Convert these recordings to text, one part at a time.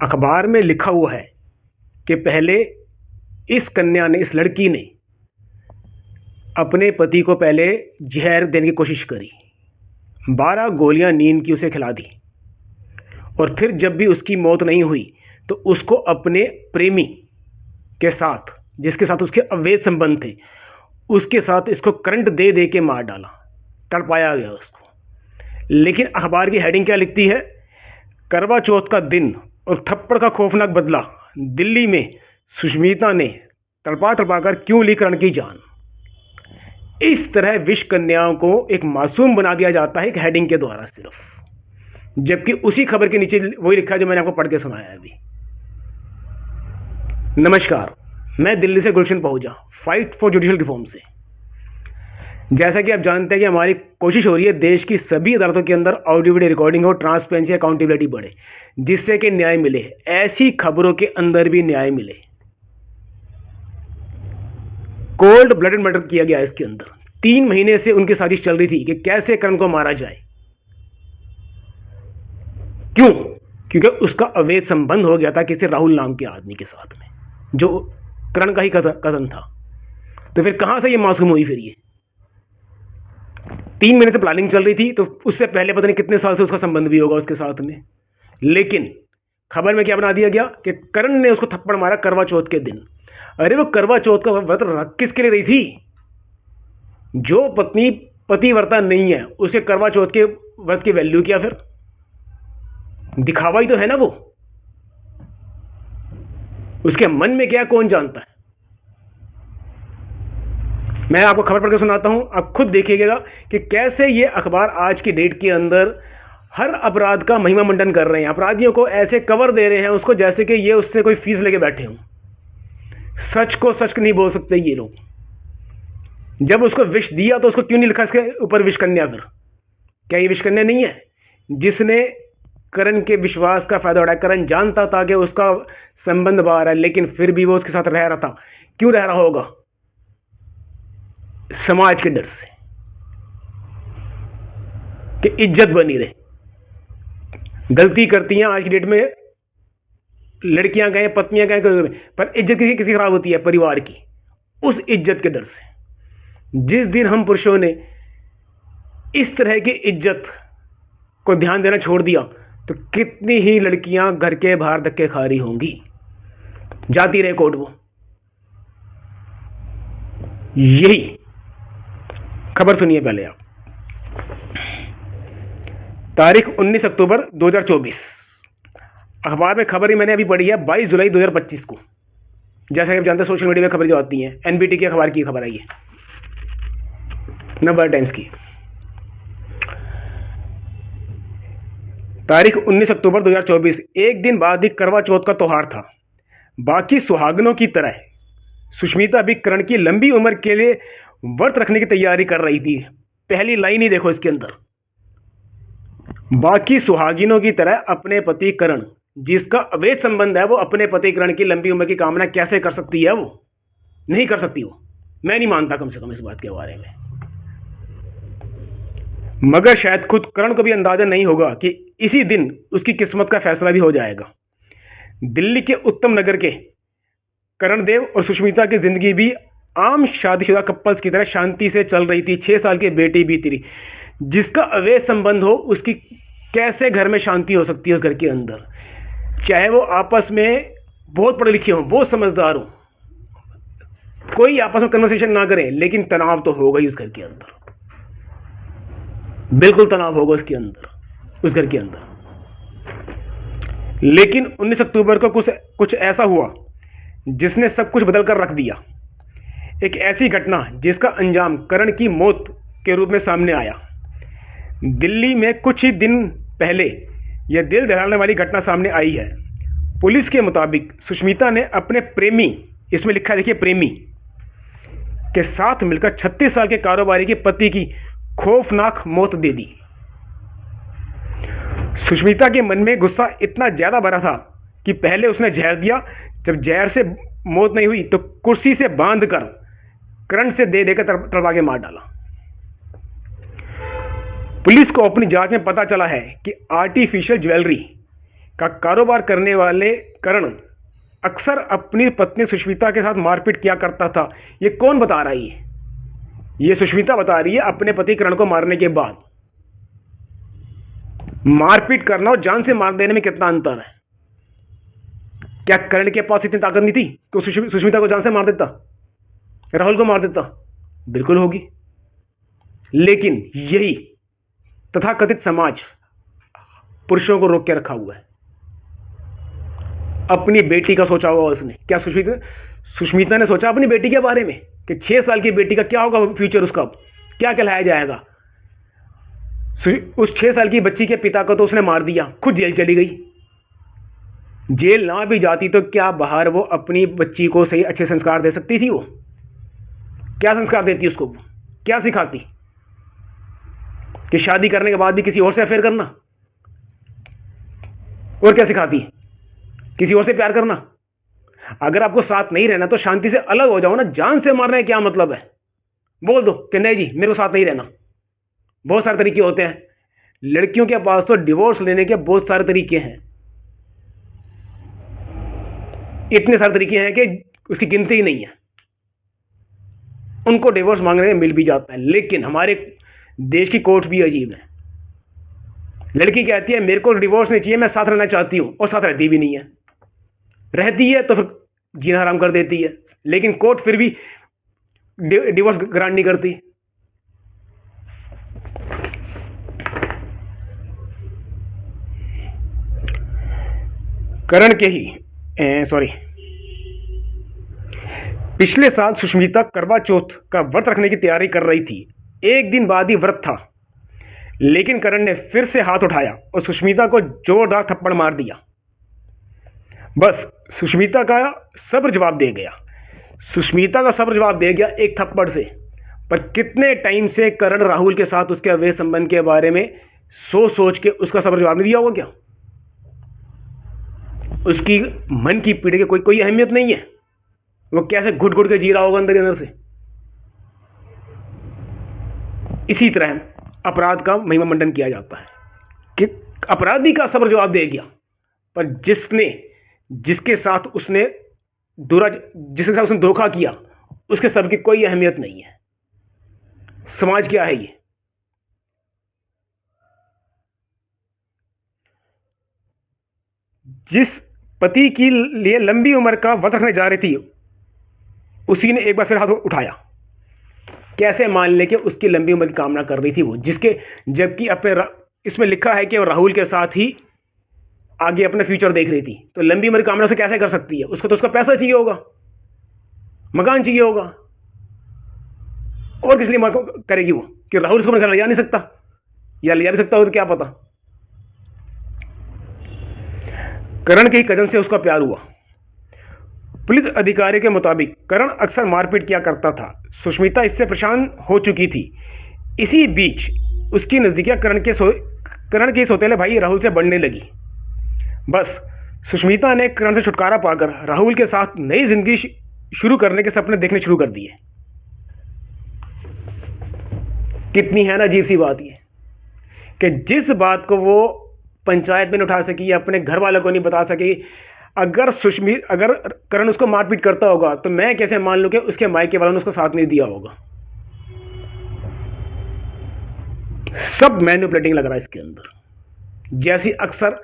अखबार में लिखा हुआ है कि पहले इस कन्या ने, इस लड़की ने अपने पति को पहले जहर देने की कोशिश करी, 12 गोलियां नींद की उसे खिला दी और फिर जब भी उसकी मौत नहीं हुई तो उसको अपने प्रेमी के साथ, जिसके साथ उसके अवैध संबंध थे, उसके साथ इसको करंट दे दे के मार डाला, तड़पाया गया उसको। लेकिन अखबार की हेडिंग क्या लिखती है? करवा चौथ का दिन और थप्पड़ का खौफनाक बदला, दिल्ली में सुष्मिता ने तड़पा तड़पा कर क्यों ली करण की जान। इस तरह विष कन्याओं को एक मासूम बना दिया जाता है एक हेडिंग के द्वारा सिर्फ, जबकि उसी खबर के नीचे वही लिखा है जो मैंने आपको पढ़ के सुनाया है अभी। नमस्कार, मैं दिल्ली से गुलशन पहुंचा, फाइट फॉर जुडिशियल रिफॉर्म से। जैसा कि आप जानते हैं कि हमारी कोशिश हो रही है देश की सभी अदालतों के अंदर ऑडियो वीडियो रिकॉर्डिंग हो, ट्रांसपेरेंसी, अकाउंटेबिलिटी बढ़े, जिससे कि न्याय मिले, ऐसी खबरों के अंदर भी न्याय मिले। कोल्ड ब्लडेड मर्डर किया गया इसके अंदर। 3 महीने से उनकी साजिश चल रही थी कि कैसे करण को मारा जाए। क्यों? क्योंकि उसका अवैध संबंध हो गया था किसी राहुल नाम के आदमी के साथ में, जो करण का ही कजन था। तो फिर कहां से ये मासूम हुई? फिर ये 3 महीने से प्लानिंग चल रही थी, तो उससे पहले पता नहीं कितने साल से उसका संबंध भी होगा उसके साथ में। लेकिन खबर में क्या बना दिया गया कि करण ने उसको थप्पड़ मारा करवा चौथ के दिन। अरे वो करवा चौथ का व्रत किसके लिए रही थी? जो पत्नी पतिव्रता नहीं है उसके करवा चौथ के व्रत की वैल्यू क्या? फिर दिखावा ही तो है ना वो। उसके मन में क्या कौन जानता है। मैं आपको खबर पढ़ के सुनाता हूं, आप खुद देखिएगा कि कैसे ये अखबार आज की डेट के अंदर हर अपराध का महिमा मंडन कर रहे हैं। अपराधियों को ऐसे कवर दे रहे हैं उसको जैसे कि ये उससे कोई फीस लेके बैठे हों। सच को सच नहीं बोल सकते ये लोग। जब उसको विष दिया तो उसको क्यों नहीं लिखा इसके ऊपर विष कन्या? फिर क्या ये विष कन्या नहीं है जिसने करण के विश्वास का फायदा उठाया? करण जानता था कि उसका संबंध बाहर है, लेकिन फिर भी वो उसके साथ रह रहा था। क्यों रह रहा होगा? समाज के डर से कि इज्जत बनी रहे। गलती करती हैं आज की डेट में लड़कियां गए, पत्नियां गए, पर इज्जत किसी खराब होती है? परिवार की। उस इज्जत के डर से जिस दिन हम पुरुषों ने इस तरह की इज्जत को ध्यान देना छोड़ दिया तो कितनी ही लड़कियां घर के बाहर धक्के खा रही होंगी, जाती रहे कोर्ट। वो यही खबर सुनिए पहले आप। तारीख 19 अक्टूबर 2024, अखबार में खबर ही मैंने अभी पढ़ी है 22 जुलाई 2025 को। जैसा कि आप जानते हैं सोशल मीडिया में खबर जो आती है, एनबीटी की अखबार की खबर आई है, नवभारत टाइम्स की। तारीख 19 अक्टूबर 2024, एक दिन बाद ही करवा चौथ का त्योहार था। बाकी सुहागनों की तरह सुष्मिता भी करण की लंबी उम्र के लिए व्रत रखने की तैयारी कर रही थी। पहली लाइन ही देखो इसके अंदर, बाकी सुहागिनों की तरह अपने पति करण, जिसका अवैध संबंध है, वो अपने पति करण की लंबी उम्र की कामना कैसे कर सकती है? वो नहीं कर सकती। वो मैं नहीं मानता कम से कम इस बात के बारे में। मगर शायद खुद करण को भी अंदाजा नहीं होगा कि इसी दिन उसकी किस्मत का फैसला भी हो जाएगा। दिल्ली के उत्तम नगर के करण देव और सुष्मिता की जिंदगी भी आम शादीशुदा कपल्स की तरह शांति से चल रही थी। 6 साल की बेटी भी थी। जिसका अवैध संबंध हो उसकी कैसे घर में शांति हो सकती है? उस घर के अंदर, चाहे वो आपस में बहुत पढ़े लिखे हों, बहुत समझदार हों, कोई आपस में कन्वर्सेशन ना करें, लेकिन तनाव तो होगा ही उस घर के अंदर। बिल्कुल तनाव होगा उसके अंदर, उस घर के अंदर। लेकिन 19 अक्टूबर को कुछ ऐसा हुआ जिसने सब कुछ बदल कर रख दिया। एक ऐसी घटना जिसका अंजाम करण की मौत के रूप में सामने आया। दिल्ली में कुछ ही दिन पहले यह दिल दहलाने वाली घटना सामने आई है। पुलिस के मुताबिक सुष्मिता ने अपने प्रेमी, इसमें लिखा है देखिए प्रेमी, के साथ मिलकर 36 साल के कारोबारी के पति की खौफनाक मौत दे दी। सुष्मिता के मन में गुस्सा इतना ज्यादा भरा था कि पहले उसने जहर दिया। जब जहर से मौत नहीं हुई तो कुर्सी से बांधकर करंट से दे देकर तड़पा के मार डाला। पुलिस को अपनी जांच में पता चला है कि आर्टिफिशियल ज्वेलरी का कारोबार करने वाले करण अक्सर अपनी पत्नी सुष्मिता के साथ मारपीट किया करता था। ये कौन बता रहा है? ये सुष्मिता बता रही है अपने पति करण को मारने के बाद। मारपीट करना और जान से मार देने में कितना अंतर है? क्या करण के पास इतनी ताकत नहीं थी कि सुष्मिता को जान से मार देता, राहुल को मार देता? बिल्कुल होगी। लेकिन यही तथाकथित समाज पुरुषों को रोक के रखा हुआ है। अपनी बेटी का सोचा होगा उसने। क्या सुष्मिता ने सोचा अपनी बेटी के बारे में कि 6 साल की बेटी का क्या होगा फ्यूचर, उसका क्या कहलाया जाएगा? उस 6 साल की बच्ची के पिता को तो उसने मार दिया, खुद जेल चली गई। जेल ना भी जाती तो क्या बाहर वो अपनी बच्ची को सही अच्छे संस्कार दे सकती थी? वो क्या संस्कार देती उसको? क्या सिखाती? कि शादी करने के बाद भी किसी और से अफेयर करना? और क्या सिखाती? किसी और से प्यार करना? अगर आपको साथ नहीं रहना तो शांति से अलग हो जाओ ना। जान से मारने का क्या मतलब है? बोल दो कि नहीं जी मेरे को साथ नहीं रहना। बहुत सारे तरीके होते हैं। लड़कियों के पास तो डिवोर्स लेने के बहुत सारे तरीके हैं, इतने सारे तरीके हैं कि उसकी गिनती ही नहीं है। उनको डिवोर्स मांगने में मिल भी जाता है। लेकिन हमारे देश की कोर्ट भी अजीब है। लड़की कहती है मेरे को डिवोर्स नहीं चाहिए, मैं साथ रहना चाहती हूं, और साथ रहती भी नहीं है। रहती है तो फिर जीना हराम कर देती है। लेकिन कोर्ट फिर भी डिवोर्स ग्रांट नहीं करती। करण के ही पिछले साल सुष्मिता करवा चौथ का व्रत रखने की तैयारी कर रही थी। एक दिन बाद ही व्रत था, लेकिन करण ने फिर से हाथ उठाया और सुष्मिता को जोरदार थप्पड़ मार दिया। बस सुष्मिता का सब्र जवाब दे गया। सुष्मिता का सब्र जवाब दे गया एक थप्पड़ से। पर कितने टाइम से करण राहुल के साथ उसके अवैध संबंध के बारे में सोच के उसका सब्र जवाब नहीं दिया होगा क्या? उसकी मन की पीड़े की कोई अहमियत नहीं है। वो कैसे घुट घुट के जी रहा होगा अंदर अंदर से। इसी तरह अपराध का महिमा मंडन किया जाता है कि अपराधी का सब्र जवाब दे गया, पर जिसके साथ उसने धोखा किया उसके सब्र की कोई अहमियत नहीं है। समाज क्या है ये? जिस पति के लिए लंबी उम्र का व्रत रखने जा रही थी, उसी ने एक बार फिर हाथ उठाया। कैसे मान ले कि उसकी लंबी उम्र की कामना कर रही थी वो, जबकि अपने इसमें लिखा है कि वो राहुल के साथ ही आगे अपना फ्यूचर देख रही थी। तो लंबी उम्र की कामना से कैसे कर सकती है? उसको तो उसका पैसा चाहिए होगा, मकान चाहिए होगा, और किस लिए करेगी वो? कि राहुल उसको अपने घर ले जा नहीं सकता, या ले जा भी सकता हो तो क्या पता। करण के ही कजन से उसका प्यार हुआ। पुलिस अधिकारी के मुताबिक करण अक्सर मारपीट किया करता था। सुष्मिता इससे परेशान हो चुकी थी। इसी बीच उसकी नज़दीकियां करण के सौतेले भाई राहुल से बढ़ने लगी। बस सुष्मिता ने करण से छुटकारा पाकर राहुल के साथ नई जिंदगी शुरू करने के सपने देखने शुरू कर दिए। कितनी है ना अजीब सी बात ये, कि जिस बात को वो पंचायत में नहीं उठा सकी, अपने घर वालों को नहीं बता सकी, अगर करण उसको मारपीट करता होगा तो मैं कैसे मान लूं कि उसके मायके वालों ने उसको साथ नहीं दिया होगा। सब मैनिपुलेटिंग लग रहा है इसके अंदर, जैसी अक्सर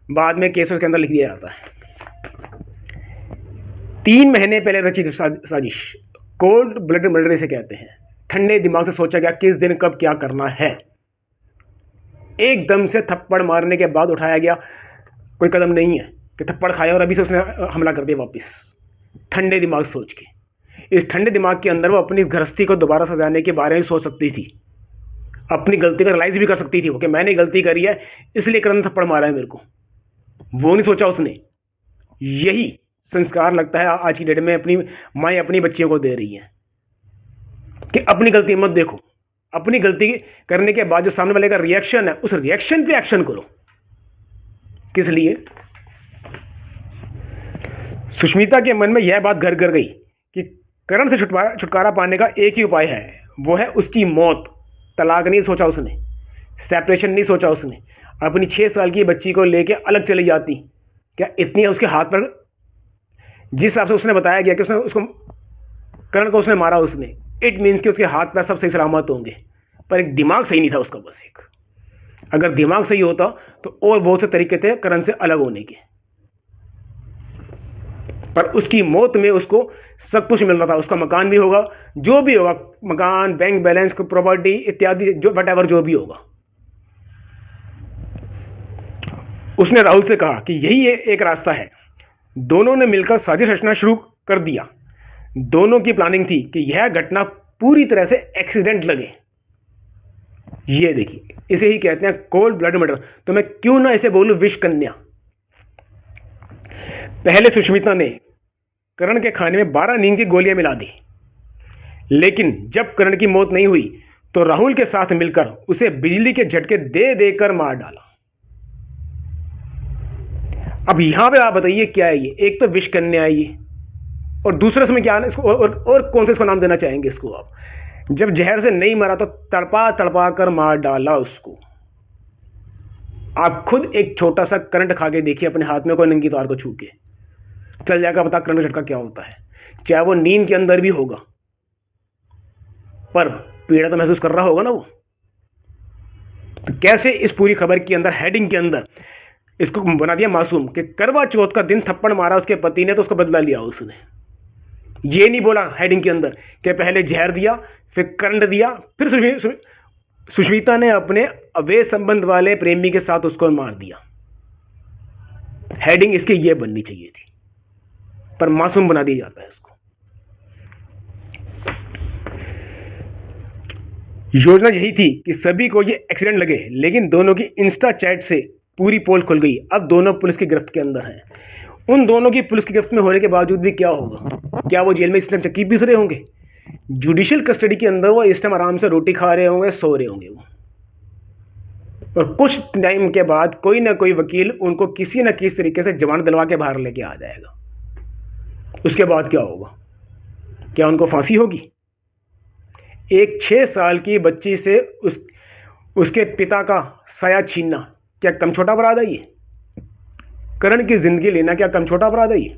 बाद में केसों के अंदर लिख दिया जाता है। 3 महीने पहले रची साजिश, कोल्ड ब्लड मर्डर इसे कहते हैं। ठंडे दिमाग से सोचा गया किस दिन कब क्या करना है। एकदम से थप्पड़ मारने के बाद उठाया गया कोई कदम नहीं है कि थप्पड़ खाया और अभी से उसने हमला कर दिया वापस। ठंडे दिमाग सोच के, इस ठंडे दिमाग के अंदर वो अपनी गृहस्थी को दोबारा सजाने के बारे में सोच सकती थी। अपनी गलती का रियलाइज भी कर सकती थी वो कि मैंने गलती करी है, इसलिए करण थप्पड़ मारा है मेरे को। वो नहीं सोचा उसने। यही संस्कार लगता है आज की डेट में अपनी माएँ अपनी बच्चियों को दे रही हैं कि अपनी गलती मत देखो, अपनी गलती करने के बाद जो सामने वाले का रिएक्शन है उस रिएक्शन पे एक्शन करो। किस लिए? सुष्मिता के मन में यह बात घर कर गई कि करण से छुटकारा पाने का एक ही उपाय है, वो है उसकी मौत। तलाक नहीं सोचा उसने, सेपरेशन नहीं सोचा उसने, अपनी 6 साल की बच्ची को लेके अलग चली जाती? क्या इतनी उसके हाथ पर, जिस हिसाब से उसने बताया गया कि उसने उसको करण को उसने मारा, उसने, इट मीन्स कि उसके हाथ पैर सब सही सलामत होंगे, पर एक दिमाग सही नहीं था उसका बस एक। अगर दिमाग सही होता तो और बहुत से तरीके थे करण से अलग होने के, पर उसकी मौत में उसको सब कुछ मिल रहा था। उसका मकान भी होगा, जो भी होगा, मकान, बैंक बैलेंस, प्रॉपर्टी इत्यादि, जो वट जो भी होगा। उसने राहुल से कहा कि यही एक रास्ता है। दोनों ने मिलकर साजिश रचना शुरू कर दिया। दोनों की प्लानिंग थी कि यह घटना पूरी तरह से एक्सीडेंट लगे। ये देखिए, इसे ही कहते हैं कोल्ड ब्लड मर्डर। तो मैं क्यों ना इसे बोलूं विष कन्या। पहले सुष्मिता ने करण के खाने में 12 नींद की गोलियां मिला दी, लेकिन जब करण की मौत नहीं हुई तो राहुल के साथ मिलकर उसे बिजली के झटके दे देकर मार डाला। अब यहां पे आप बताइए क्या है ये? एक तो विष कन्या है ये, और दूसरे समय क्या है इसको, और कौन से इसको नाम देना चाहेंगे इसको आप? जब जहर से नहीं मरा तो तड़पा तड़पा कर मार डाला उसको। आप खुद एक छोटा सा करंट खा के देखिए अपने हाथ में, कोई नंगी तार को छू के, चल जाएगा पता करंट झटका क्या होता है। चाहे वो नींद के अंदर भी होगा, पर पीड़ा तो महसूस कर रहा होगा ना वो। तो कैसे इस पूरी खबर के अंदर हेडिंग के अंदर इसको बना दिया मासूम, कि करवा चौथ का दिन थप्पड़ मारा उसके पति ने तो उसका बदला लिया उसने। ये नहीं बोला हेडिंग के अंदर कि पहले जहर दिया, फिर करंट दिया, फिर सुष्मिता ने अपने अवैध संबंध वाले प्रेमी के साथ उसको मार दिया। हेडिंग इसके ये बननी चाहिए थी, पर मासूम बना दिया जाता है इसको। योजना यही थी कि सभी को ये एक्सीडेंट लगे, लेकिन दोनों की इंस्टा चैट से पूरी पोल खुल गई। अब दोनों पुलिस की गिरफ्त के अंदर हैं। उन दोनों की पुलिस की गिरफ्त में होने के बावजूद भी क्या होगा? क्या वो जेल में इस टाइम चक्की पीस रहे होंगे? जुडिशियल कस्टडी के अंदर वो इस टाइम आराम से रोटी खा रहे होंगे, सो रहे होंगे वो। और कुछ टाइम के बाद कोई ना कोई वकील उनको किसी न किसी तरीके से जमानत दिलवा के बाहर लेके आ जाएगा। उसके बाद क्या होगा? क्या उनको फांसी होगी? एक 6 साल की बच्ची से उसके पिता का साया छीनना क्या कम छोटा अपराध है ये? करण की जिंदगी लेना क्या कम छोटा अपराध है ये?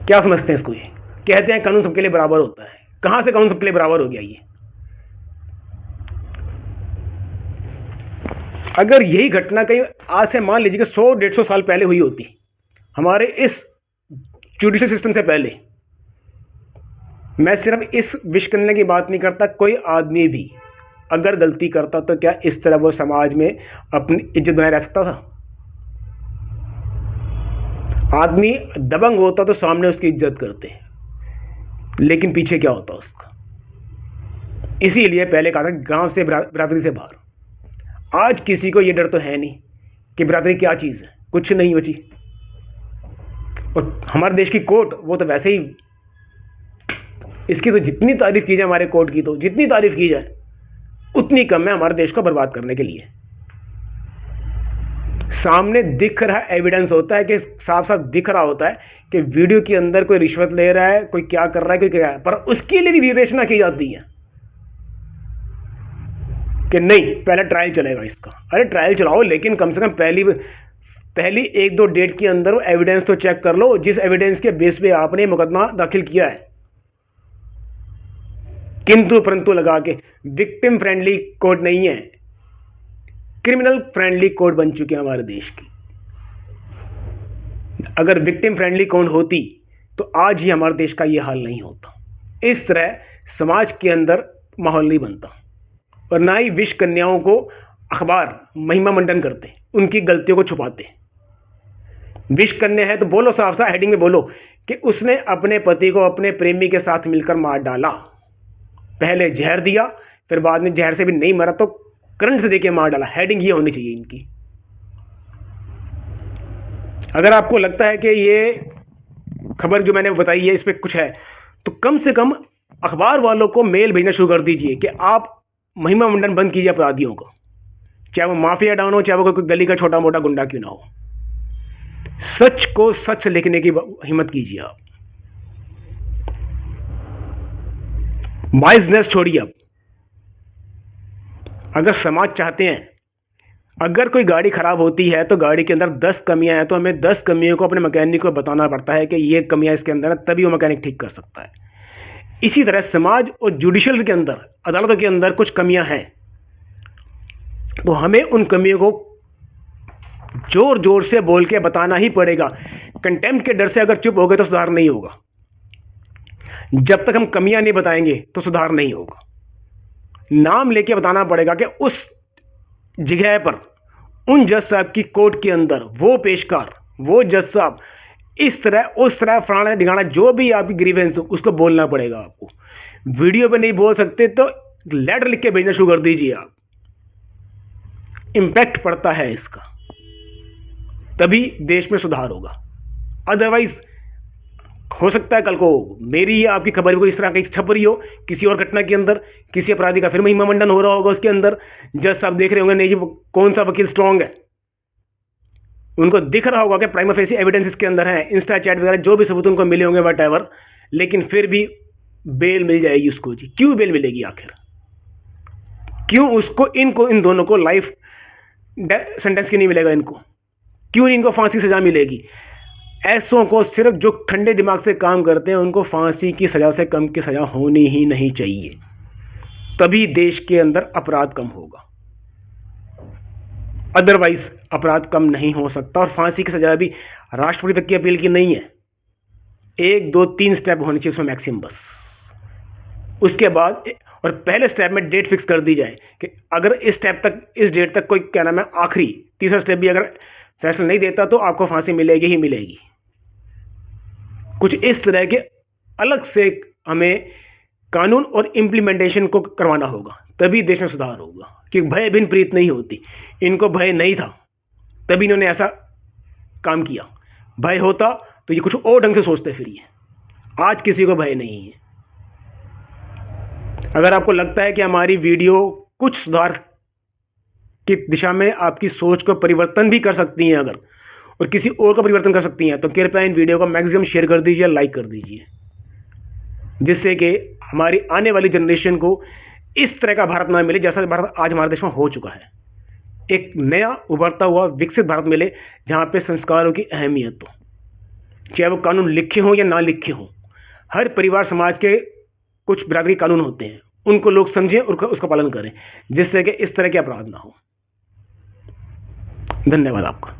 क्या समझते हैं इसको? ये कहते हैं कानून सबके लिए बराबर होता है। कहां से कानून सबके लिए बराबर हो गया ये? अगर यही घटना कहीं आज से मान लीजिए कि 100-150 साल पहले हुई होती, हमारे इस जुडिशियल सिस्टम से पहले, मैं सिर्फ इस विष कन्या की बात नहीं करता, कोई आदमी भी अगर गलती करता तो क्या इस तरह वो समाज में अपनी इज्जत बनाए रह सकता था? आदमी दबंग होता तो सामने उसकी इज्जत करते, लेकिन पीछे क्या होता उसका? इसीलिए पहले कहा था गांव से बिरादरी से बाहर। आज किसी को ये डर तो है नहीं कि बिरादरी क्या चीज़ है, कुछ नहीं बची। और हमारे देश की कोर्ट, वो तो वैसे ही, इसकी तो जितनी तारीफ की जाए हमारे कोर्ट की, तो जितनी तारीफ की जाए उतनी कम है हमारे देश को बर्बाद करने के लिए। सामने दिख रहा एविडेंस होता है, कि साफ साफ दिख रहा होता है कि वीडियो के अंदर कोई रिश्वत ले रहा है, कोई क्या कर रहा है, कोई क्या है, पर उसके लिए भी विवेचना की जाती है कि नहीं पहले ट्रायल चलेगा इसका। अरे ट्रायल चलाओ, लेकिन कम से कम पहली 1-2 डेट के अंदर वो एविडेंस तो चेक कर लो, जिस एविडेंस के बेस पे आपने मुकदमा दाखिल किया है। किंतु परंतु लगा के विक्टिम फ्रेंडली कोर्ट नहीं है, क्रिमिनल फ्रेंडली कोर्ट बन चुके हैं हमारे देश की। अगर विक्टिम फ्रेंडली कोर्ट होती तो आज ही हमारे देश का ये हाल नहीं होता। इस तरह समाज के अंदर माहौल नहीं बनता, और ना ही विष कन्याओं को अखबार महिमा मंडन करते, उनकी गलतियों को छुपाते। विष कन्या है तो बोलो, साफ साफ हेडिंग में बोलो कि उसने अपने पति को अपने प्रेमी के साथ मिलकर मार डाला। पहले जहर दिया, फिर बाद में जहर से भी नहीं मरा तो करंट से देके मार डाला। हेडिंग ये होनी चाहिए इनकी। अगर आपको लगता है कि ये खबर जो मैंने बताई है इस पर कुछ है, तो कम से कम अखबार वालों को मेल भेजना शुरू कर दीजिए कि आप महिमा मंडन बंद कीजिए अपराधियों को, चाहे वो माफिया डाउन हो, चाहे वो कोई गली का छोटा मोटा गुंडा क्यों ना हो। सच को सच लिखने की हिम्मत कीजिए आप। बाइजनेस छोड़िए। अगर समाज चाहते हैं, अगर कोई गाड़ी ख़राब होती है तो गाड़ी के अंदर 10 कमियां हैं तो हमें 10 कमियों को अपने मैकेनिक को बताना पड़ता है कि ये कमियां इसके अंदर है, तभी वो मैकेनिक ठीक कर सकता है। इसी तरह समाज और जुडिशल के अंदर, अदालतों के अंदर कुछ कमियां हैं तो हमें उन कमियों को जोर जोर से बोल के बताना ही पड़ेगा। कंटेम्प्ट के डर से अगर चुप हो गए तो सुधार नहीं होगा। जब तक हम कमियां नहीं बताएंगे तो सुधार नहीं होगा। नाम लेके बताना पड़ेगा कि उस जगह पर उन जज साहब की कोर्ट के अंदर वो पेशकार, वो जज साहब इस तरह उस तरह फलाना ढिकाना, जो भी आपकी ग्रीवेंस हो उसको बोलना पड़ेगा आपको। वीडियो पे नहीं बोल सकते तो लेटर लिख के भेजना शुरू कर दीजिए आप। इंपैक्ट पड़ता है इसका, तभी देश में सुधार होगा। अदरवाइज हो सकता है कल को मेरी या आपकी खबर कोई इस तरह की छप रही हो, किसी और घटना के अंदर किसी अपराधी का फिर महिमा मंडन हो रहा होगा उसके अंदर, जज साहब देख रहे होंगे नहीं जी कौन सा वकील स्ट्रांग है, उनको दिख रहा होगा कि प्राइमा फेसी एविडेंस इसके अंदर है, इंस्टा चैट वगैरह जो भी सबूत उनको मिले होंगे वट एवर, लेकिन फिर भी बेल मिल जाएगी उसको। जी क्यों बेल मिलेगी आखिर? क्यों उसको इन दोनों को लाइफ सेंटेंस क्यों नहीं मिलेगा? इनको क्यों इनको फांसी की सजा मिलेगी? ऐसों को सिर्फ जो ठंडे दिमाग से काम करते हैं उनको फांसी की सजा से कम की सजा होनी ही नहीं चाहिए, तभी देश के अंदर अपराध कम होगा। अदरवाइज अपराध कम नहीं हो सकता। और फांसी की सजा भी राष्ट्रपति तक की अपील की नहीं है, 1 2 3 स्टेप होने चाहिए उसमें मैक्सिमम बस। उसके बाद और पहले स्टेप में डेट फिक्स कर दी जाए कि अगर इस डेट तक कोई क्या नाम है आखिरी तीसरा स्टेप भी अगर फैसला नहीं देता तो आपको फांसी मिलेगी ही मिलेगी। कुछ इस तरह के अलग से हमें कानून और इम्प्लीमेंटेशन को करवाना होगा, तभी देश में सुधार होगा। कि भय बिन प्रीत नहीं होती, इनको भय नहीं था तभी इन्होंने ऐसा काम किया। भय होता तो ये कुछ और ढंग से सोचते फिर ये। आज किसी को भय नहीं है। अगर आपको लगता है कि हमारी वीडियो कुछ सुधार की दिशा में आपकी सोच को परिवर्तन भी कर सकती हैं अगर, और किसी और को परिवर्तन कर सकती हैं, तो कृपया इन वीडियो को मैक्सिमम शेयर कर दीजिए, लाइक कर दीजिए, जिससे कि हमारी आने वाली जनरेशन को इस तरह का भारत ना मिले जैसा भारत आज हमारे देश में हो चुका है। एक नया उभरता हुआ विकसित भारत मिले जहाँ पे संस्कारों की अहमियत हो, चाहे वो कानून लिखे हों या ना लिखे हों। हर परिवार समाज के कुछ बिरादरी कानून होते हैं, उनको लोग समझें और उसका पालन करें, जिससे कि इस तरह के अपराध ना हो। धन्यवाद आपका।